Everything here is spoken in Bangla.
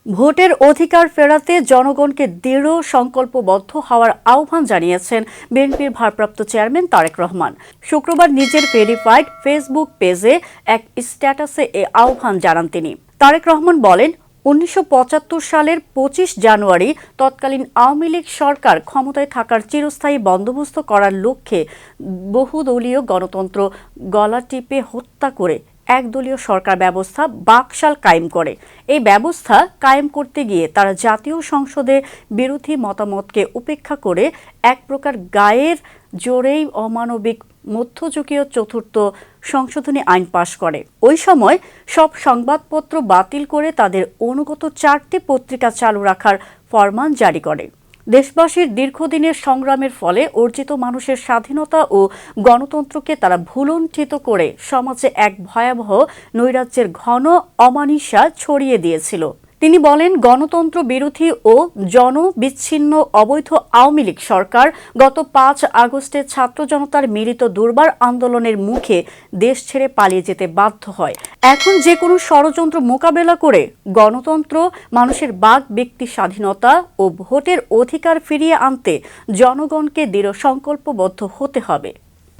ভোটের অধিকার ফেরাতে জনগণকে দৃঢ় সংকল্পবদ্ধ হওয়ার আহ্বান জানিয়েছেন বিএনপির ভারপ্রাপ্ত চেয়ারম্যান তারেক রহমান। শুক্রবার নিজের ভেরিফাইড ফেসবুক পেজে এক স্ট্যাটাসে এ আহ্বান জানান তিনি। তারেক রহমান বলেন, ১৯৭৫ সালের ২৫ জানুয়ারি তৎকালীন আওয়ামী লীগ সরকার ক্ষমতায় থাকার চিরস্থায়ী বন্দোবস্ত করার লক্ষ্যে বহুদলীয় গণতন্ত্র গলা টিপে হত্যা করে একদলীয় সরকার ব্যবস্থা বাকশাল কায়েম করে। এই ব্যবস্থা কায়েম করতে গিয়ে তারা জাতীয় সংসদে বিরোধী মতামতকে উপেক্ষা করে এক প্রকার গায়ের জোরেই অমানবিক মধ্যযুগীয় চতুর্থ সংশোধনী আইন পাশ করে। ওই সময় সব সংবাদপত্র বাতিল করে তাদের অনুগত ৪টি পত্রিকা চালু রাখার ফরমান জারি করে। দেশবাসীর দীর্ঘদিনের সংগ্রামের ফলে অর্জিত মানুষের স্বাধীনতা ও গণতন্ত্রকে তারা ভুলুণ্ঠিত করে সমাজে এক ভয়াবহ নৈরাজ্যের ঘন অমানিসা ছড়িয়ে দিয়েছিল। তিনি বলেন, গণতন্ত্র বিরোধী ও জনবিচ্ছিন্ন অবৈধ আওয়ামী লীগ সরকার গত ৫ আগস্টে ছাত্র জনতার মিলিত দুর্বার আন্দোলনের মুখে দেশ ছেড়ে পালিয়ে যেতে বাধ্য হয়। এখন যে কোনো ষড়যন্ত্র মোকাবেলা করে গণতন্ত্র, মানুষের বাক ব্যক্তি স্বাধীনতা ও ভোটের অধিকার ফিরিয়ে আনতে জনগণকে দৃঢ় সংকল্পবদ্ধ হতে হবে।